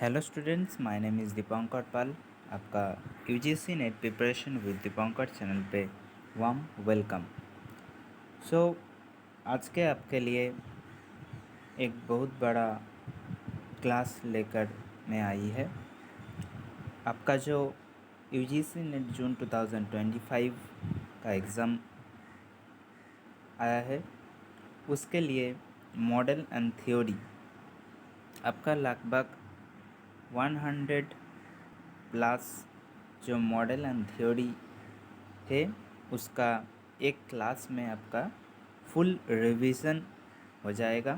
Hello students, my name is Dipankar Pal. आपका UGC NET preparation with Dipankar channel पे warm welcome. So आज के आपके लिए एक बहुत बड़ा क्लास लेकर मैं आई है। आपका जो यूजीसी नेट जून 2025 का एग्ज़ाम आया है, उसके लिए मॉडल एंड थ्योरी आपका लगभग 100 प्लस जो मॉडल एंड थ्योरी है उसका एक क्लास में आपका फुल रिवीजन हो जाएगा।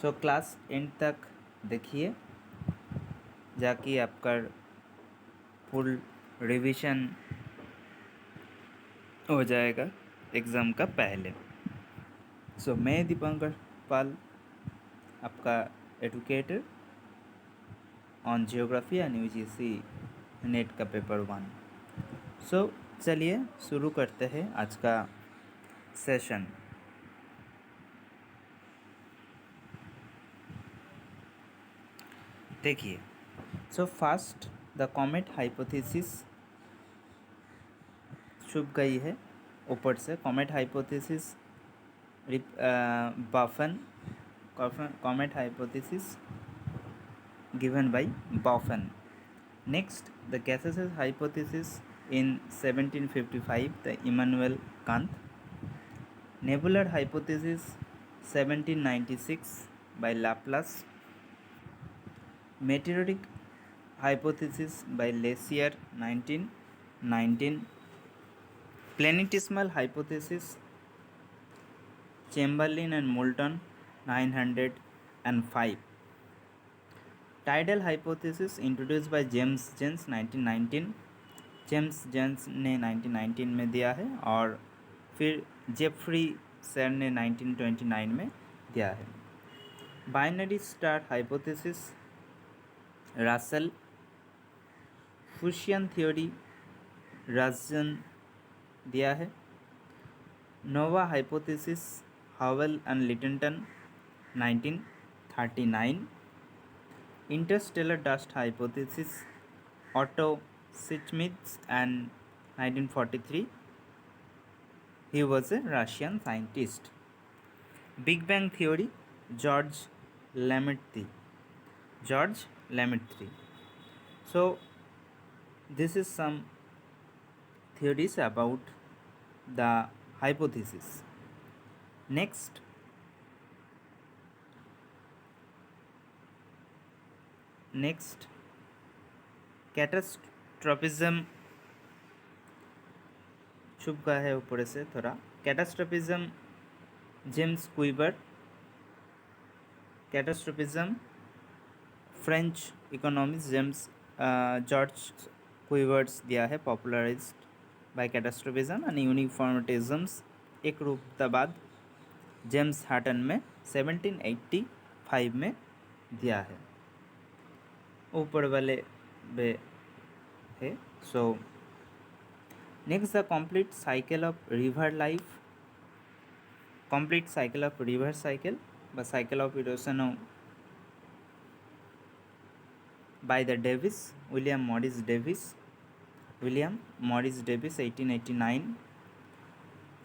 सो क्लास एंड तक देखिए, जाकि आपका फुल रिवीजन हो जाएगा एग्ज़ाम का पहले। सो मैं दीपंकर पाल, आपका educator on geography and UGC NET का पेपर 1। सो चलिए शुरू करते हैं आज का सेशन। देखिए, so first the comet hypothesis छुप गई है ऊपर से। Comet hypothesis Buffon comet hypothesis given by Buffon. Next the gases hypothesis in 1755 the Immanuel Kant. Nebular hypothesis 1796 by Laplace. Meteoritic hypothesis by Leisure 1919. Planetesimal hypothesis Chamberlain and Moulton 905. Tidal hypothesis introduced by James Jones 1919. James James ने 1919 में दिया है और फिर Jefri सेर ने 1929 में दिया है। Binary star hypothesis Russell. Fission theory राजन दिया है। Nova hypothesis Hoyle and Lyttleton 1939। Interstellar dust hypothesis Otto Schmidt and 1943. He was a Russian scientist. Big Bang Theory George Lemaitre. George Lemaitre. So this is some theories about the hypothesis. Next catastrophism छुप गया है ऊपर से थोड़ा। Catastrophism James Cuvier. Catastrophism French economist James George Cuviers दिया है, popularised by catastrophism and uniformitarianisms एक रूपतावाद जेम्स हार्टन में 1785 में दिया है। ऊपर वाले पे है। So next the complete cycle of river life. Complete cycle of river cycle বা cycle of erosion by the Davis William Morris Davis 1889।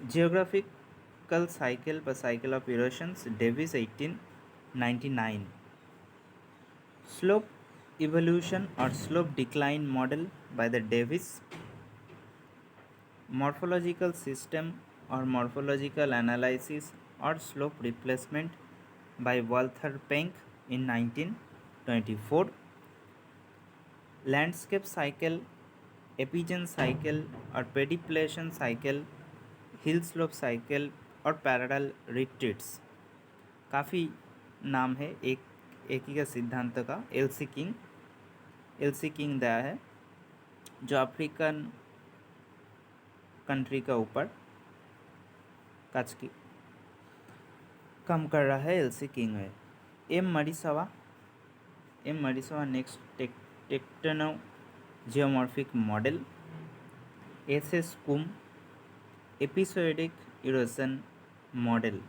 Geographical cycle বা cycle of erosions Davis 1899। Slope evolution or slope decline model by the Davis. Morphological system or morphological analysis or slope replacement by Walther Penck in 1924. Landscape cycle, epigen cycle or pedipalation cycle, hill slope cycle और parallel retreats. काफ़ी नाम है एक ही का सिद्धांत का। LC king दिया है जो अफ्रीकन कंट्री का ऊपर काज की काम कर रहा है। एलसी किंग है। M Marisawa next tectono geomorphic model. S Schumm episodic erosion model.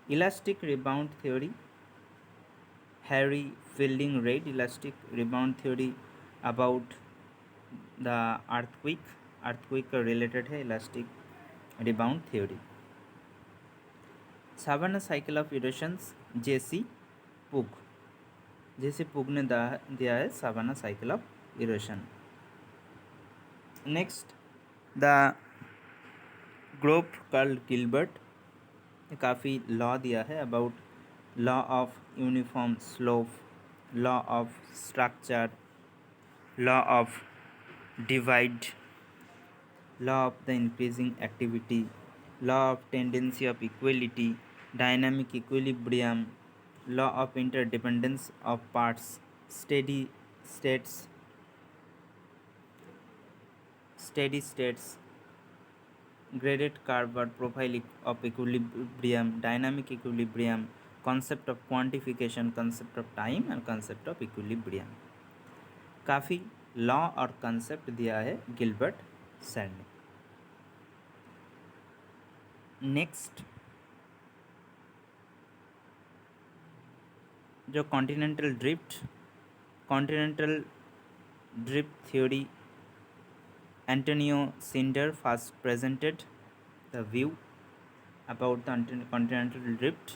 Elastic rebound theory Harry Fielding Reid elastic rebound theory about the earthquake related है elastic rebound theory. Savannah cycle of erosions J.C. Pugh ने दिया है savanna cycle of erosion. Next the Grove Karl Gilbert ने काफ़ी law दिया है about law of uniform slope, law of structure, law of divide, law of the increasing activity, law of tendency of equality, dynamic equilibrium, law of interdependence of parts, steady states, graded curve or profile of equilibrium, dynamic equilibrium, concept of quantification, concept of time and concept of equilibrium. काफ़ी law और concept दिया है Gilbert sir ने. Next जो continental drift theory, Antonio Snider first presented the view about the continental drift.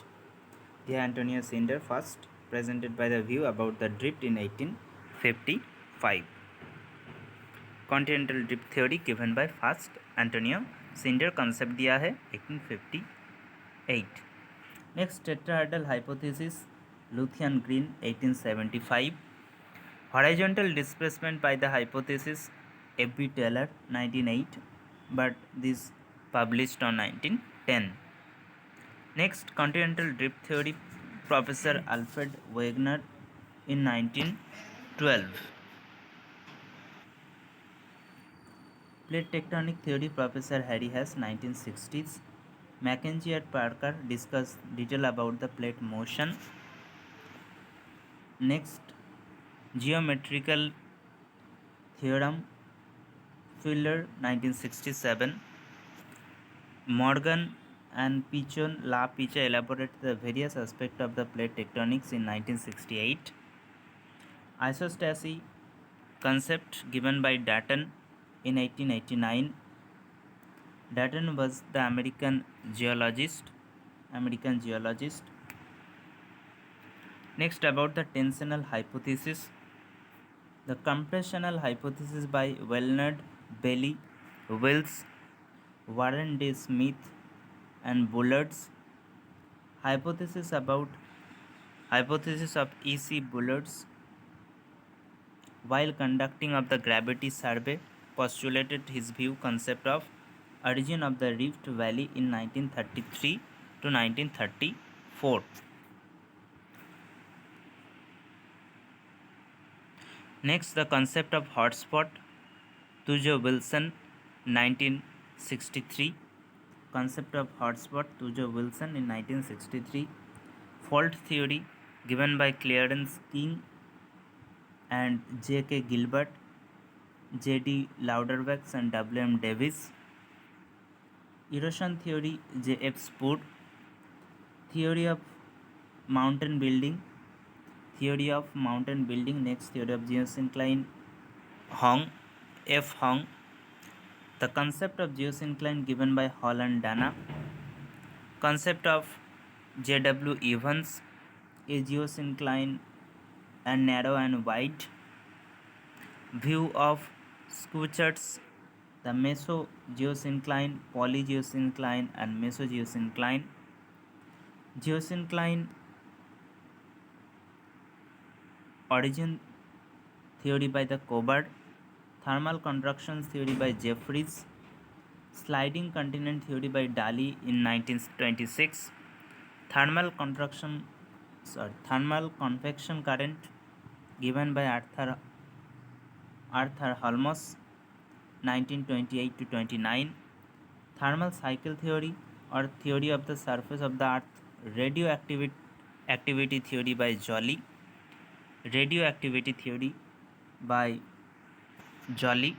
Antonio Snider first presented by the view about the drift in 1855. Continental drift theory given by first Antonio Snider, concept दिया है 1858. Next tetrahedral hypothesis Lucian Green 1875. Horizontal displacement by the hypothesis F.B. Taylor 1908, but this published on 1910. Next, continental drift theory Professor Alfred Wegener in 1912. Plate tectonic theory Professor Harry Hess 1960s. Mackenzie and Parker discuss detail about the plate motion. Next, geometrical theorem Fuller 1967. Morgan and Pichon La Picha elaborate the various aspects of the plate tectonics in 1968. Isostasy concept given by Dayton in 1889. Dayton was the American geologist. Next, about the tensional hypothesis. The compressional hypothesis by Wellnerd, Bailey, Wells, Warren D. Smith and Bullard's. Hypothesis of E.C. Bullard's, while conducting of the gravity survey, postulated his view concept of origin of the Rift Valley in 1933 to 1934. Next, the concept of hotspot, Tujo Wilson, 1963. Concept of hotspot, Tujo Wilson in 1963. Fault theory given by Clarence King and J.K. Gilbert, J.D. Louderbax and W.M. Davis. Erosion theory, J.F. Spoor. Theory of mountain building. Next, theory of geosyncline, F. Hong. The concept of geosyncline given by Hall and Dana. Concept of J.W. Evans, a geosyncline and narrow and wide. View of Schuchert's, the meso-geosyncline, polygeosyncline and mesogeosyncline. Geosyncline origin theory by the Cobard. Thermal contractions theory by Jeffries. Sliding continent theory by Daly in 1926. Thermal convection current given by Arthur Holmos 1928 to 29. Thermal cycle theory or theory of the surface of the earth. Radioactivity theory by Joly. Radioactivity theory by Joly.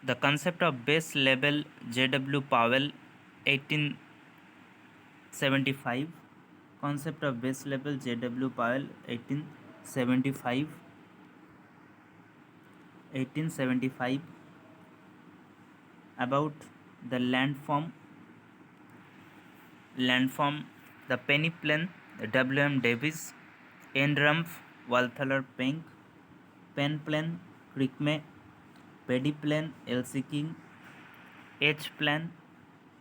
The concept of base level, J.W. Powell 18 1875. Concept of base level J.W. Powell 1875. 1875. About the landform, the peneplain W.M. Davis, N-Rumpf, Walther Penck, Penplain Crickmay, Pedyplain L.C. King, H-plan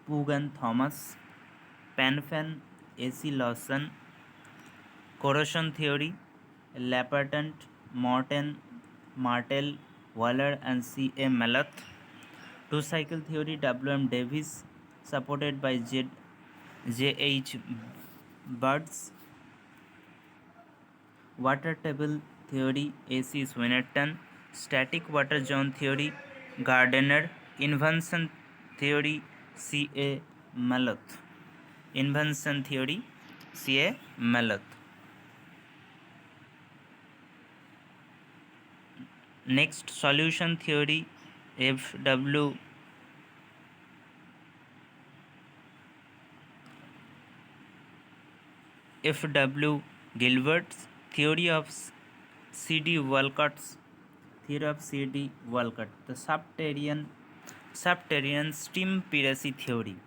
Pugh and Thomas, Panfan A.C. Lawson, corrosion theory Lapatant, Morton, Martel, Waller and C.A. Maloth, two-cycle theory W.M. Davis, supported by J.H. Birds, water table theory A.C. Swinnerton, static water zone theory Gardner, invention theory C.A. Maloth. Invention theory C.A. Maloth. Next, solution theory F.W. Gilbert's theory of C.D. Walcott's theory of C.D. Walcott. The subterranean stream piracy theory.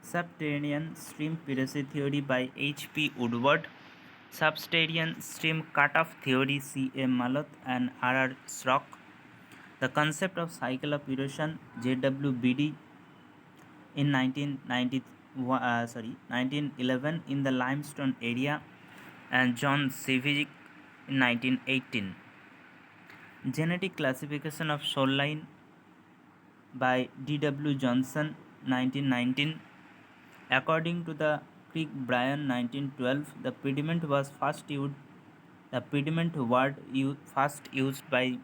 Subterranean stream piracy theory by H.P. Woodward. Subterranean stream cutoff theory C.A. Maloth and R.R. Schrock. The concept of cycle of erosion J.W. Beatty in 1911 in the limestone area and John Civic in 1918. Genetic classification of shoreline by D.W. Johnson 1919. According to the Crick-Bryan 1912, the pediment was first used. The pediment word first used by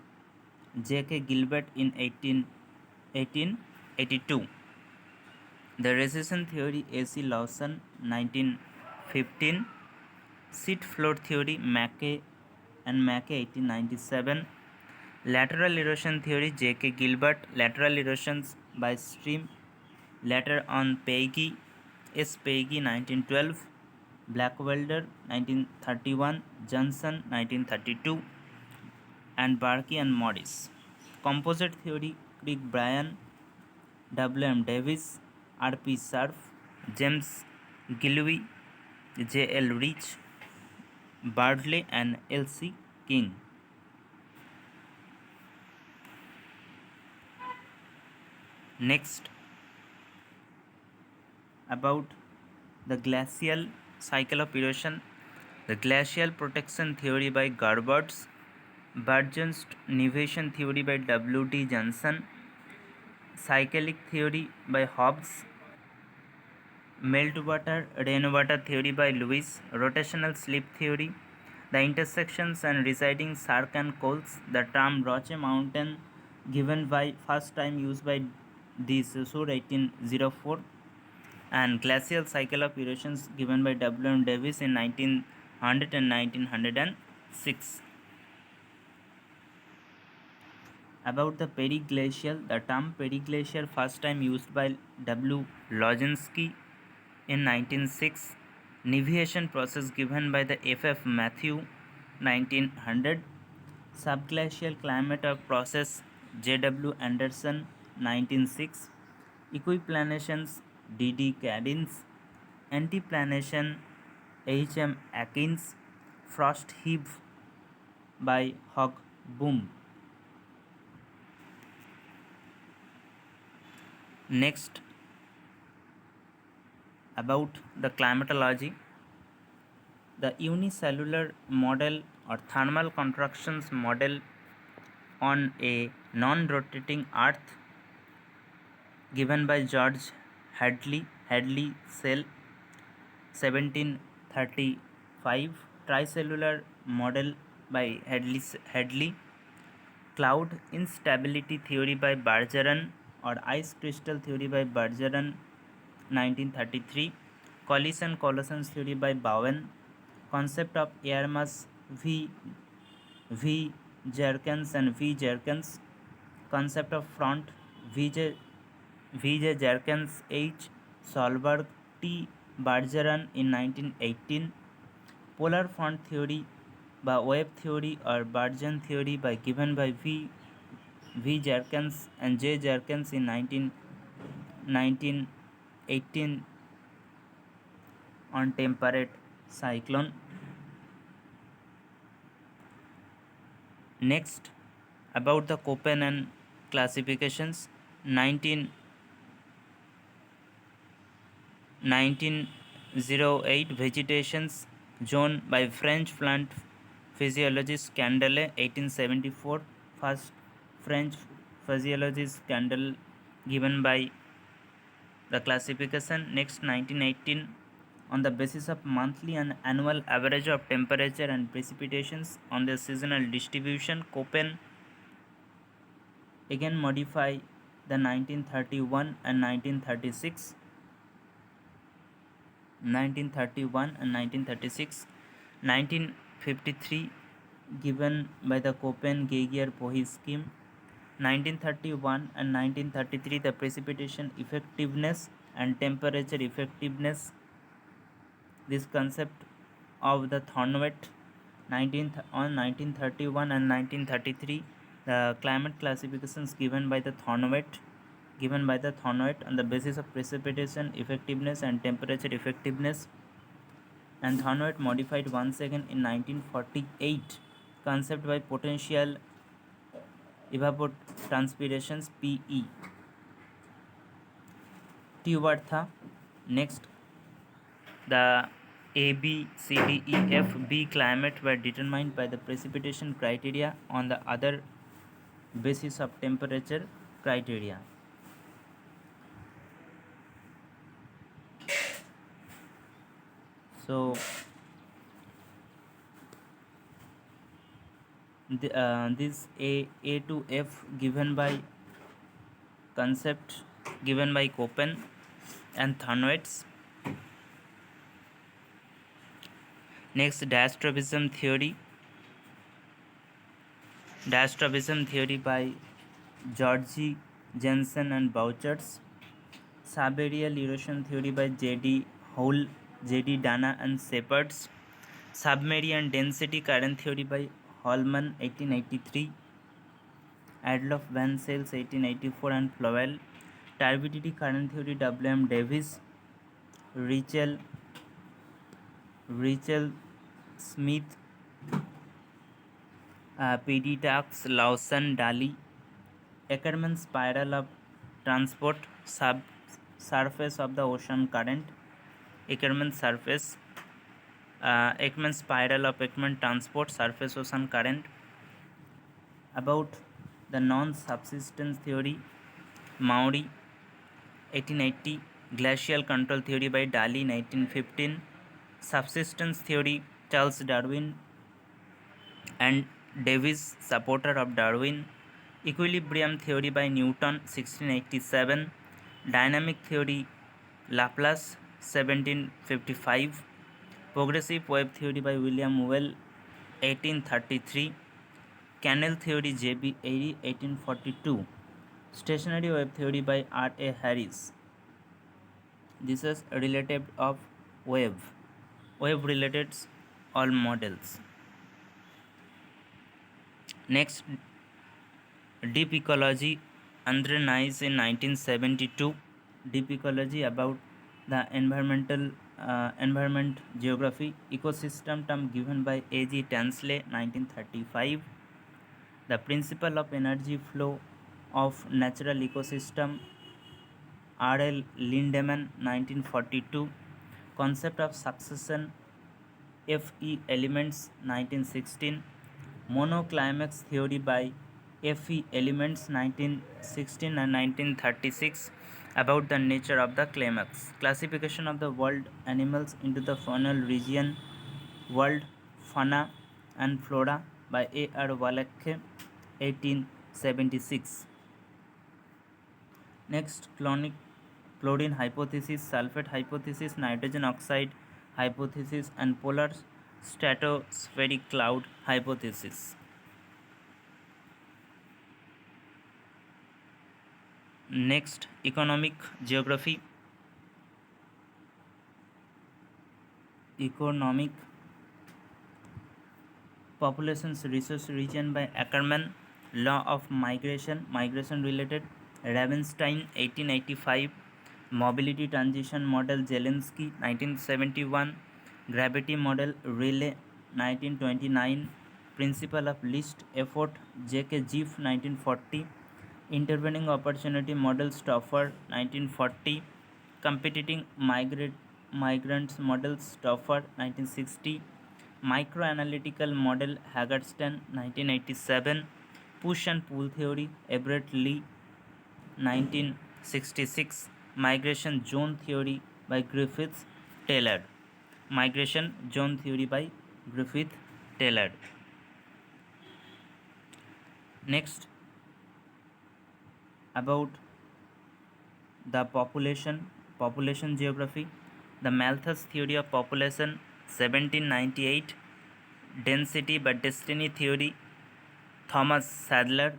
J.K. Gilbert in 1882. The recession theory A.C. Lawson 1915. Sheet floor theory Mackay 1897. Lateral erosion theory J.K. Gilbert. Lateral erosions by stream later on Peggy S. Peggy 1912. Blackwelder 1931. Johnson 1932. And Barkey and Morris. Composite theory Crick-Bryan, W.M. Davis, R.P. Cerf, James Gilvey, J.L. Rich, Bardley and L.C. King. Next, about the glacial cycle of erosion, the glacial protection theory by Garberts, Burgess nivation theory by W.D. Johnson, cyclic theory by Hobbes, meltwater rainwater theory by Lewis, rotational slip theory, the intersections and residing shark and coals, the term Roche Mountain given by first time used by D. Saussure 1804, and glacial cycle of erosions given by W.M. Davis in 1900 and 1906. About the periglacial, the term periglacial first time used by W. Lozinski in 1906. Nivation process given by the F.F. Matthew 1900. Subglacial climate of process J.W. Anderson 1906. Equiplanations D.D. Cadins. Antiplanation H.M. Atkins. Frost heave by Hogboom. Next, about the climatology, the unicellular model or thermal contractions model on a non-rotating earth given by George Hadley Cell 1735, tricellular model by Hadley, cloud instability theory by Bergeron or ice crystal theory by Bergeron 1933, collisions theory by Bowen, concept of air mass V. Jerkens and V. Jerkens, concept of front V. J. Jerkens, H. Solberg, T. Bergeron in 1918, polar front theory বা wave theory or Bergeron theory given by V. Jerkens and J. Jerkens in 1918 on temperate cyclone. Next, about the Köppen classifications, 1908 vegetations zone by French plant physiologist Candele, 1874 first French physiologist Candele given by the classification. Next, 1918 on the basis of monthly and annual average of temperature and precipitations on the seasonal distribution. Köppen again modify the 1931 and 1936 and 1936. 1953 given by the Köppen-Geiger-Pohee scheme. 1931 and 1933 the precipitation effectiveness and temperature effectiveness, this concept of the Thornwett. 1931 and 1933 the climate classifications given by the Thornwett on the basis of precipitation effectiveness and temperature effectiveness, and Thornwett modified once again in 1948 concept by potential evapotranspirations PE. Tubartha. Next, the A, B, C, D, E, F, B climate were determined by the precipitation criteria on the other basis of temperature criteria. So this A to F given by concept given by Köppen and Thornwett. Next, diastrophism theory by Georgi Jensen and Bouchers. Subaerial erosion theory by J.D. Hole, J.D. Dana and Shepherds. Submarine density current theory by Holman, 1883. Adolf Van Sales, 1884 and Flowell. Turbidity current theory W.M. Davis. Rachel Smith, P.D. Tux, Lawson, Daly. Ackermann spiral of transport surface of the ocean current. Ackermann spiral of Ackermann transport surface ocean current. About the non-subsistence theory, Maury, 1880. Glacial control theory by Daly, 1915. Subsistence theory, Charles Darwin and Davis, supporter of Darwin. Equilibrium theory by Newton, 1687. Dynamic theory, Laplace, 1755. Progressive wave theory by William Whewell, 1833. Canal theory, J.B. Airy, 1842. Stationary wave theory by R.A. Harris. This is relative of wave related all models. Next, deep ecology, Andre Nice in 1972. Deep ecology about the environment geography ecosystem term given by A.G. Tansley, 1935. The principle of energy flow of natural ecosystem, R.L. Lindemann, 1942. Concept of succession F.E. Elements, 1916. Monoclimax theory by F.E. Elements, 1916 and 1936. About the nature of the climax. Classification of the world animals into the faunal region, world fauna and flora by A.R. Wallach, 1876. Next, chlorine hypothesis, sulfate hypothesis, nitrogen oxide hypothesis and polar stratospheric cloud hypothesis. Next, economic geography. economic populations resource region by Ackerman, law of migration related, Ravenstein 1885, mobility transition model Zelensky 1971, gravity model Relay 1929, principle of least effort J.K. Jiff 1940, intervening opportunity model Stauffer 1940, competing migrants model Stauffer 1960, microanalytical model Haggersten 1987, push and pull theory Everett Lee 1966, migration zone theory by Griffith Taylor. Migration zone theory by Griffith Taylor. Next, about the population geography, the Malthus theory of population 1798, density by destiny theory Thomas Sadler,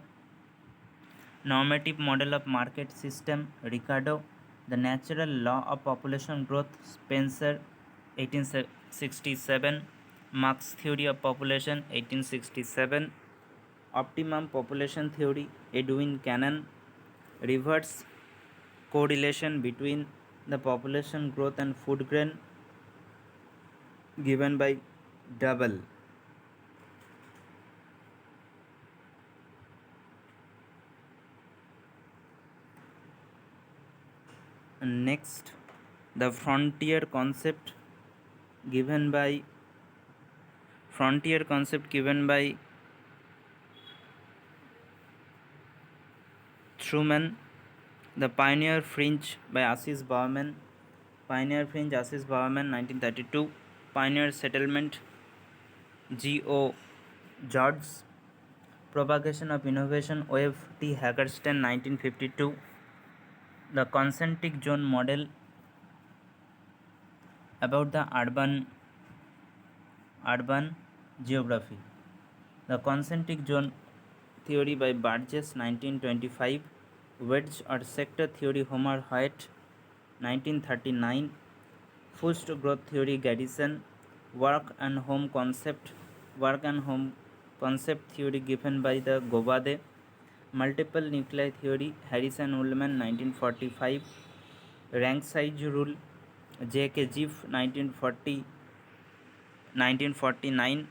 normative model of market system Ricardo, the natural law of population growth Spencer 1867, Marx theory of population 1867, optimum population theory Edwin Cannon, reverse correlation between the population growth and food grain given by Double. Next, the frontier concept given by Truman, the Pioneer Fringe by Assis Bauman, 1932, Pioneer Settlement G.O. George, Propagation of Innovation Wave T. Haggersten 1952, the Concentric Zone Model about the urban geography, the Concentric Zone Theory by Burgess 1925, Wedge or Sector Theory Homer Hoyt 1939, Forced Growth Theory Garrison, Work and Home Concept Theory given by the Gobade, Multiple Nuclei Theory Harrison Ullman 1945, Rank Size Rule J.K. Jiff 1949,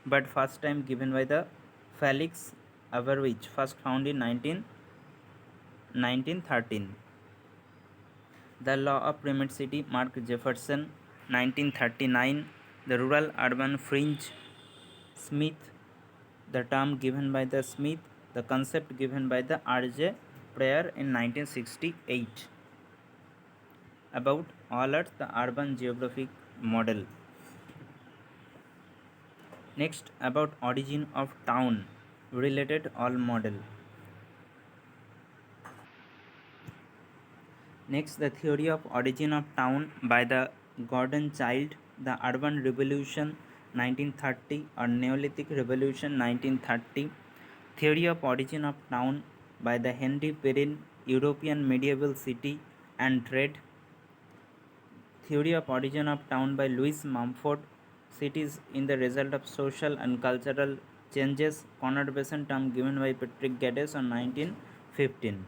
but first time given by the Felix Average, first found in 1913. The Law of Primacity Mark Jefferson 1939, the Rural Urban Fringe Smith, the term given by the Smith, the concept given by the R.J. Pryor in 1968. About Allard, the urban geographic model. Next, about origin of town related all model. Next, the theory of origin of town by the Gordon Child, the urban revolution 1930 or Neolithic revolution 1930, theory of origin of town by the Henry Perrin, European medieval city and trade, theory of origin of town by Louis Mumford, cities in the result of social and cultural changes, conservation term given by Patrick Geddes on 1915.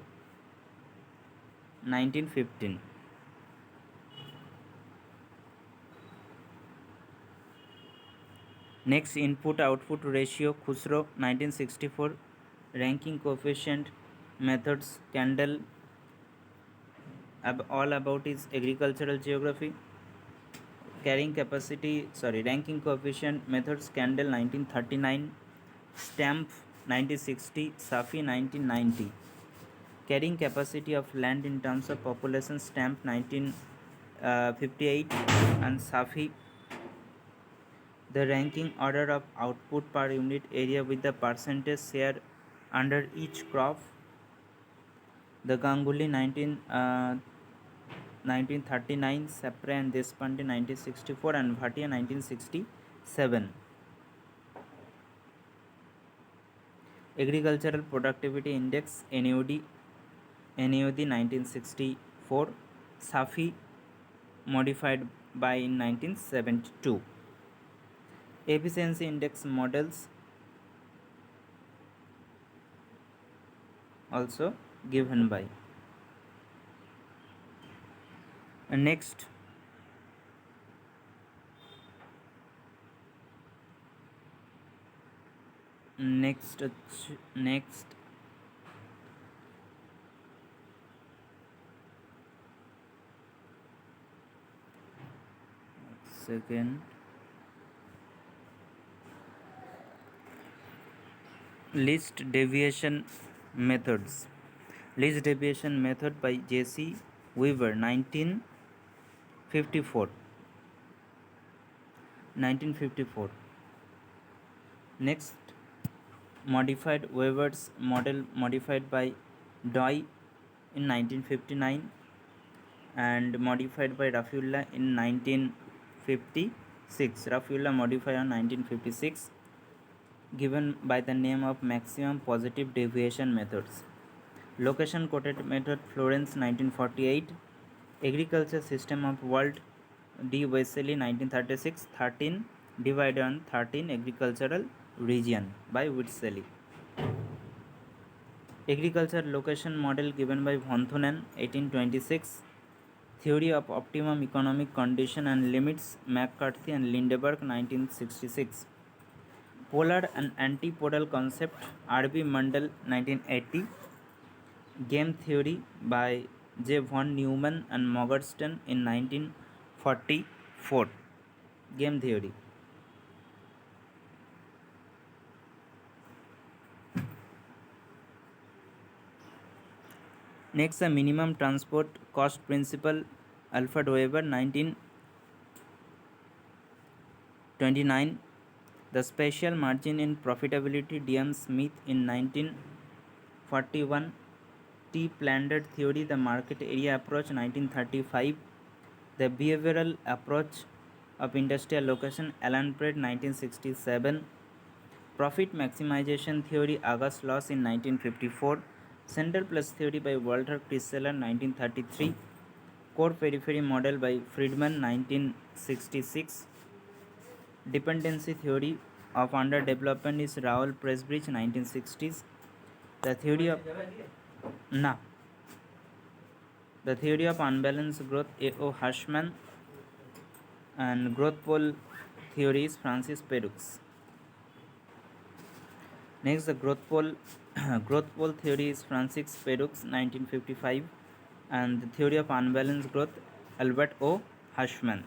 Next, input output ratio Khusro 1964, ranking coefficient methods Kendall, all about is agricultural geography, ranking coefficient methods Kendall 1939, Stamp 1960, Safi 1990, carrying capacity of land in terms of population Stamp 1958 and Safi, the ranking order of output per unit area with the percentage share under each crop, the Ganguly 1939, Sapre and Deshpande 1964 and Bhatia 1967. Agricultural Productivity Index NAOD 1964, Safi modified by 1972. Efficiency index models also given by. Next, next, next, second, least deviation methods. Least deviation method by J.C. Weaver, 1954. 1954. Next, modified Weaver's model modified by Doi in 1959 and modified by Rafiullah in 1956. Rafiullah modified on 1956, given by the name of maximum positive deviation methods. Location quoted method Florence 1948. Agriculture system of world D. Wesley 1936. 13 divided on 13 agricultural region by Wesley. Agriculture location model given by von Thunen 1826. Theory of optimum economic condition and limits McCarthy and Lindeberg 1966. Polar and antipodal concept R.B. Mundell 1980. Game theory by J. von Neumann and Morgenstern in 1944. Game theory. Next, the minimum transport cost principle, Alfred Weber 1929. The special margin in profitability, D.M. Smith in 1941. T. Plundered theory, the market area approach 1935. The behavioral approach of industrial location, Alan Pratt 1967. Profit maximization theory, August Loss in 1954. Center plus theory by Walter Chrysler 1933. Core periphery model by Friedman 1966. Dependency theory of underdevelopment is Raoul Presbridge 1960s. The theory of The theory of unbalanced growth, A.O. Hirschman, and growth pole theory is Francis Perux. Next, the growth pole theory is Francis Perux 1955, and the theory of unbalanced growth, Albert O. Hirschman.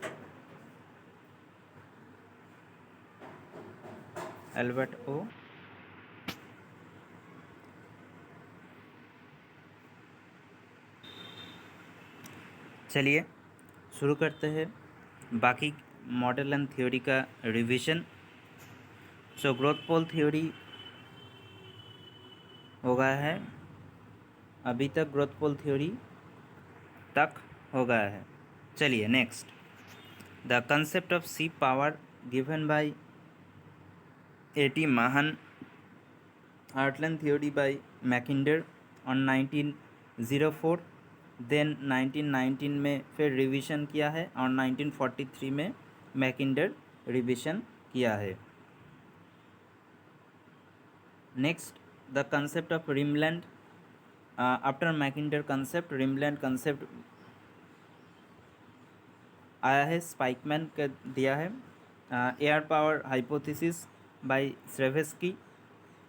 Albert O. चलिए शुरू करते हैं बाकी model and theory का revision. So growth पोल theory हो गया है, अभी तक ग्रोथ पोल थ्योरी तक हो गया है. चलिए next, the concept of sea power given by A.T. Mahan. Heartland theory by Mackinder on 1904. Then 1919 में फिर रिवीजन किया है और 1943 में मैकिंडर रिवीजन किया है. Next, the concept of rimland. After Mackinder concept rimland concept आया है, स्पाइकमैन का दिया है. Air power hypothesis by Seversky.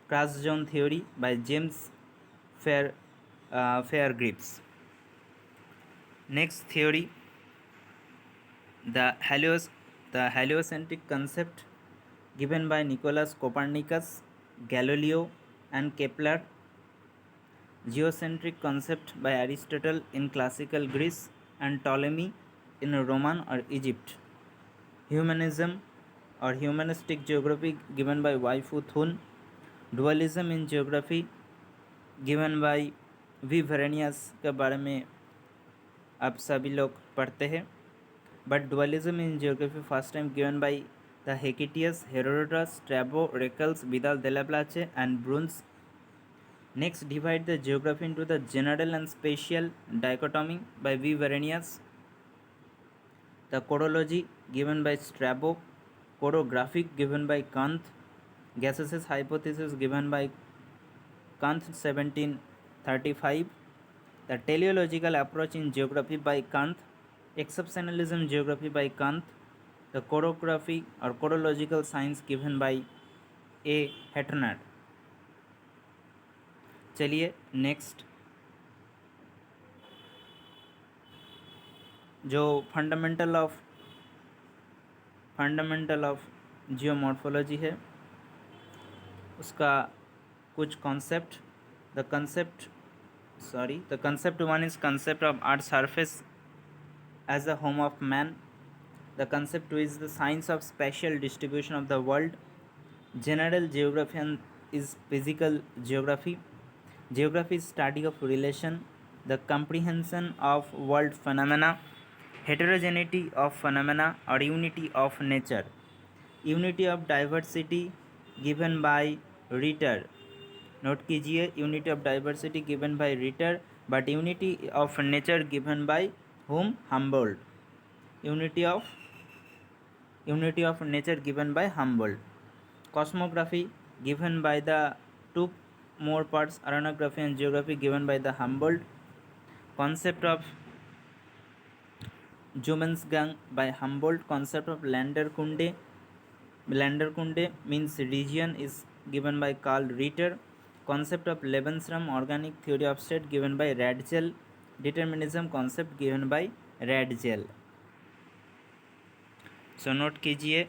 Cross zone theory by James Fairgrieve. Next theory, the heliocentric concept given by Nicolas Copernicus, Galileo and Kepler. Geocentric concept by Aristotle in classical Greece and Ptolemy in Roman or Egypt. Humanism or humanistic geography given by Y.Fu Thun. Dualism in geography given by V. Varenius के बारे में आप सभी लोग पढ़ते हैं. But dualism in geography first time given by the Hecataeus, Herodotus, Strabo, Reclus, Vidal de la Blache and Brunhes. Next, divide the geography into the general and special dichotomy by V Varenius. The chorology given by Strabo, chorographic given by Kant, gaseous hypothesis given by Kant 1735, the teleological approach in geography by Kant, exceptionalism geography by Kant, the chorography or chorological science given by A. Hetternert. चलिए next जो fundamental of geomorphology है उसका कुछ concept the concept one is concept of earth surface as a home of man. The concept two is the science of spatial distribution of the world. General geography is physical geography. Geography is study of relation, the comprehension of world phenomena, heterogeneity of phenomena or unity of nature, unity of diversity given by Ritter. Note कीजिए unity of diversity given by Ritter but unity of nature given by होम Humboldt. Unity of nature given by Humboldt. Cosmography given by the two more parts oceanography and geography given by the Humboldt. Concept of Jomensgang by Humboldt. Concept of Landerkunde means region is given by Karl Ritter. Concept of Lebensraum organic theory of state given by Radzel. Determinism concept given by Radzel. So note कीजिए.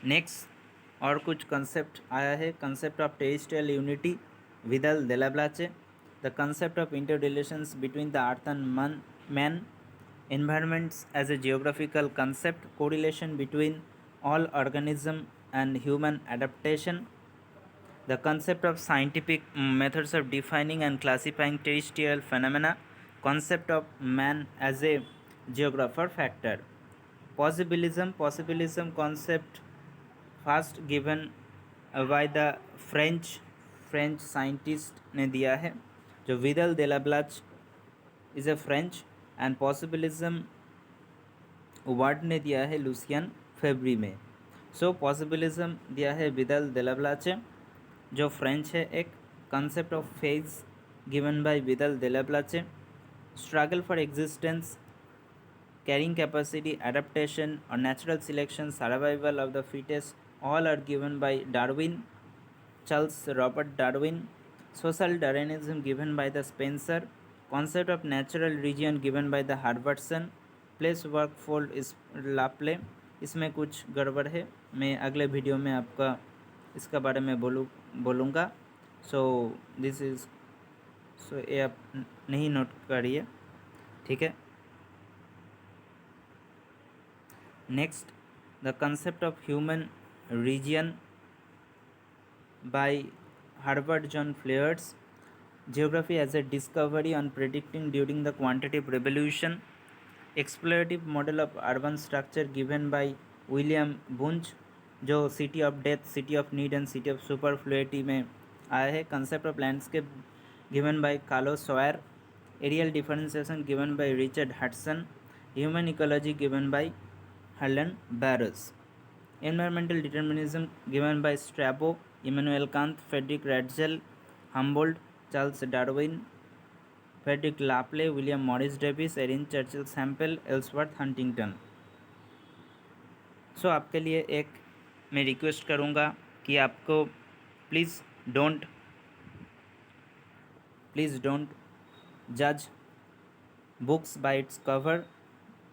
Next और कुछ concept आया है. Concept of terrestrial unity Vidal de la Blache. The concept of inter relations between the earth and man. Environments as a geographical concept. Correlation between all organism and human adaptation. The concept of scientific methods of defining and classifying terrestrial phenomena. concept of man as a geographer factor. Possibilism concept first given by the French scientist ने दिया है जो Vidal देलाब्लाच is a French. And possibilism word ने दिया है Lucian फेब्री में. सो possibilism दिया है विदल देलाब्लाचे जो फ्रेंच है एक. Concept of phase given by Vidal de la Blache. Struggle for existence, carrying capacity, adaptation और natural selection, survival of the fittest all are given by Darwin, Charles Robert Darwin. Social Darwinism given by the Spencer. Concept of natural region given by the Herbertson. Place work fold is Laplace. इसमें कुछ गड़बड़ है, मैं अगले video में आपका इसका बारे में बोलूँगा. सो ये आप नहीं नोट करिए, ठीक है. Next the concept of human region by Herbert John Flaers. Geography as a discovery on predicting during the quantitative revolution. Explorative model of urban structure given by William Bunge जो city of death, city of need and city of superfluity में आया है. Concept of landscape given by Carlos Sauer. Areal differentiation given by Richard Hudson. Human ecology given by Harlan Barrows. Environmental determinism given by Strabo, Immanuel Kant, Friedrich Ratzel, Humboldt, Charles Darwin, Frederick Laplace, William Morris Davies, Erin Churchill Sample, Ellsworth Huntington. सो आपके लिए एक मैं request करूँगा कि आपको please don't जज books bye its cover.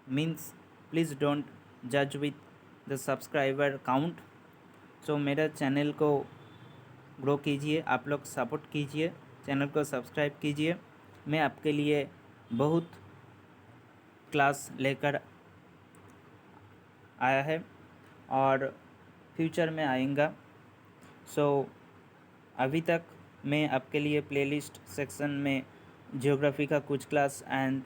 Means please don't जज with the subscriber count. सो मेरा चैनल को ग्रो कीजिए, आप लोग सपोर्ट कीजिए, चैनल को सब्सक्राइब कीजिए. मैं आपके लिए बहुत क्लास लेकर आया है और फ्यूचर में आएगा. सो अभी तक मैं आपके लिए प्लेलिस्ट सेक्शन में ज्योग्राफी का कुछ क्लास एंड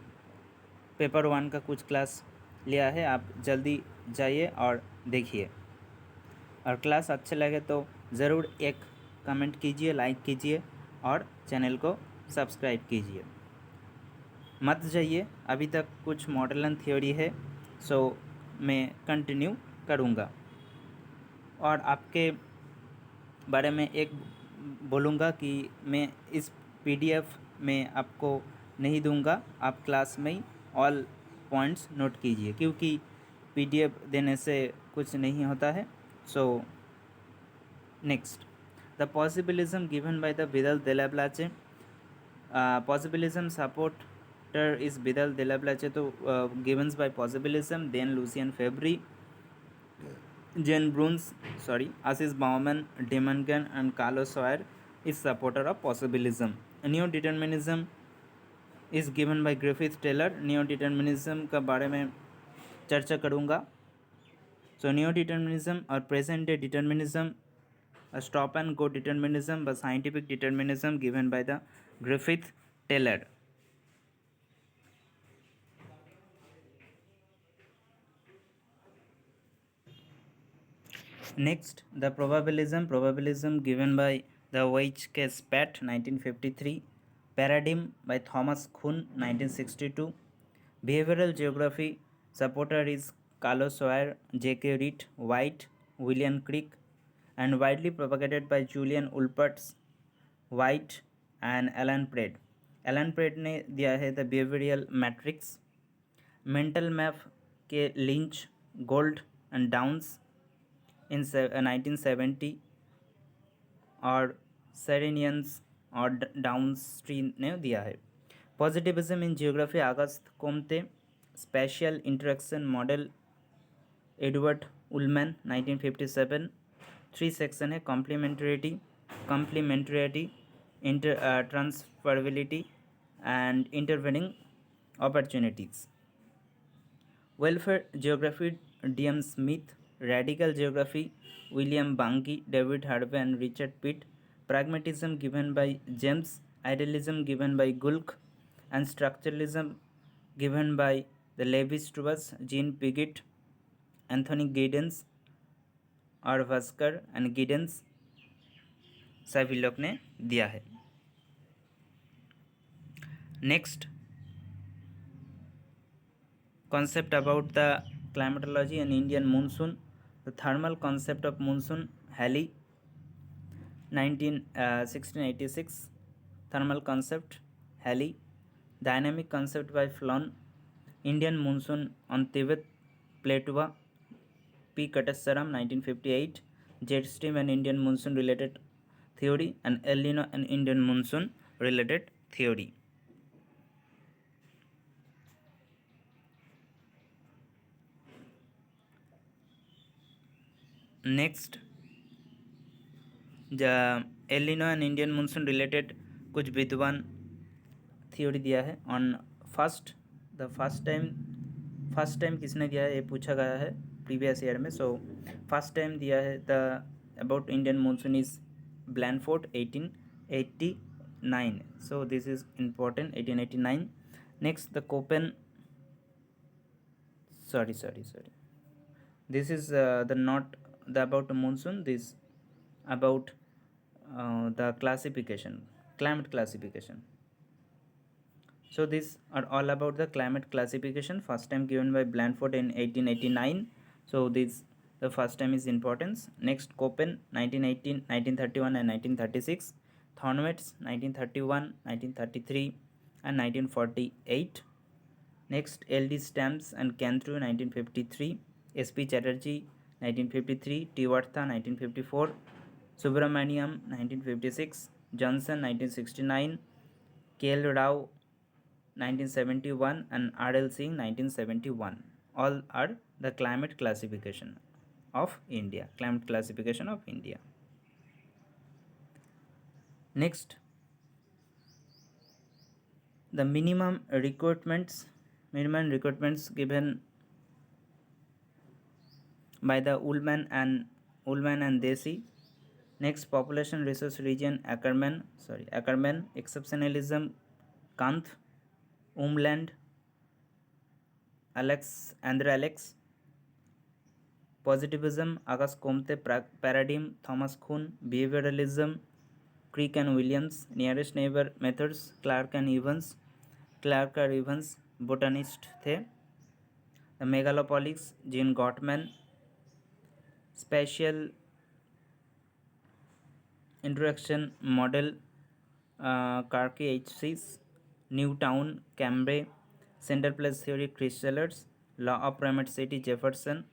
पेपर 1 का कुछ क्लास लिया है. आप जल्दी जाइए और देखिए, और क्लास अच्छे लगे तो ज़रूर एक कमेंट कीजिए, लाइक कीजिए और चैनल को सब्सक्राइब कीजिए. मत जाइए, अभी तक कुछ मॉडल एंड थियोरी है, सो मैं कंटिन्यू करूँगा। और आपके बारे में एक बोलूँगा कि मैं इस पीडीएफ में आपको नहीं दूंगा, आप क्लास में ही ऑल पॉइंट्स नोट कीजिए, क्योंकि पीडीएफ देने से कुछ नहीं होता है। So next, the possibilism given by the Vidal de la Blache. Possibilism supporter is Vidal de la Blache, तो givens by possibilism, then Lucien Febvre, Jane Bruns, Assis Bauman, Demongan, and Carlos Soyer is supporter of possibilism. Neo-determinism is given by Griffith Taylor. Neo-determinism का बारे में चर्चा करूँगा. So neo-determinism or present-day determinism, a stop-and-go determinism, but scientific determinism given by the Griffith Taylor. Next, the probabilism given by the Weichke Spat 1953, paradigm by Thomas Kuhn 1962, behavioral geography supporter is Carlos Soyer, J.K. Reed, White, William Crick, and widely propagated by Julian Ulpertz, White and Alan Pratt. Alan Pred ने दिया है the behavioural matrix, mental map K Lynch, Gould and Downs in 1970 और सेरेनियंस और downstream ने दिया है. Positivism in geography August Comte, spatial interaction model Edward Ullman 1957. 3 section है, complementarity, transferability and intervening opportunities. Welfare geography DM. Smith, radical geography William Bunge, David Harvey and Richard Pitt, pragmatism given by James, idealism given by Gulk, and structuralism given by the Levi-Strauss, Jean Piaget, Anthony Giddens और Waskar and Giddens सभी लोग ने दिया है. Next, concept about the climatology and Indian monsoon. The thermal concept of monsoon, Halley 1686. Thermal concept, Halley. Dynamic concept by Flon. Indian monsoon on Tibet Plateau, P. Kattassaram 1958. Jet stream and Indian monsoon related theory, and El Nino and Indian monsoon related theory. Next, El Nino and Indian monsoon related कुछ विद्वान theory दिया है. On first time किसने दिया है ये पूछा गया है प्रीवियस ईयर में. सो फर्स्ट टाइम दिया है the about Indian monsoon is Blanford 1889. So this is important, 1889. Next, the Koppen this is the not the about monsoon, this about the classification, climate classification. So these are all about the climate classification, first time given by Blandford in 1889. So this the first time is importance. Next, Koppen 1918, 1931 and 1936, Thornwetz 1931, 1933 and 1948. Next, LD Stamps and Canthrew 1953, SP Chatterjee 1953, T. Vartha 1954, Subramaniam 1956, Johnson 1969, KL Rao 1971 and R.L. Singh 1971. All are the climate classification of India. Next, the minimum requirements given by the Ullman and Desi. Next, population resource region Ackerman, exceptionalism Kant, Umland, Andre Alex, positivism August Comte, paradigm Thomas Kuhn, behavioralism Crick and Williams, nearest neighbor methods Clark and Evans, Clark Evans botanist थे। The megalopolis Jean Gottmann. Special introduction model कार्की एचसिस। न्यू टाउन कैम्ब्रे। Centre place theory Chris Sellers. Law of primacity Jefferson.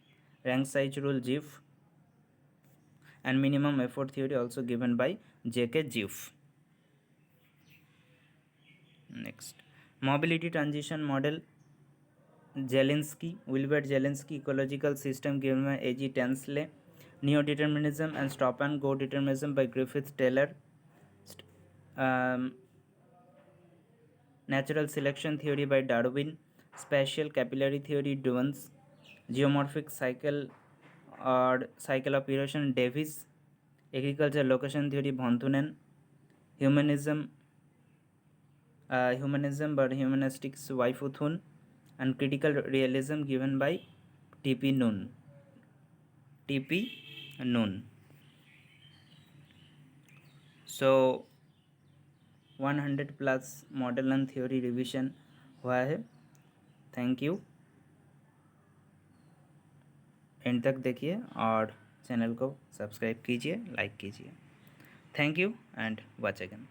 Rank size rule Zipf and minimum effort theory also given by J.K. Jiff. Next, mobility transition model Zelinsky, Wilbert Zelinsky, ecological system given by A.G. Tansley. Neo-determinism and stop and go determinism by Griffith Taylor. um, Natural selection theory by Darwin. Spatial capillary theory Duans. Geomorphic cycle or cycle of erosion Davis. Agriculture location theory Bhantunen. Humanism but humanistics Waifuthun. And critical realism given by T.P. Noon. So 100 plus model and theory revision हुआ है। Thank you, and तक देखिए और channel को subscribe कीजिए, like कीजिए। Thank you and watch again.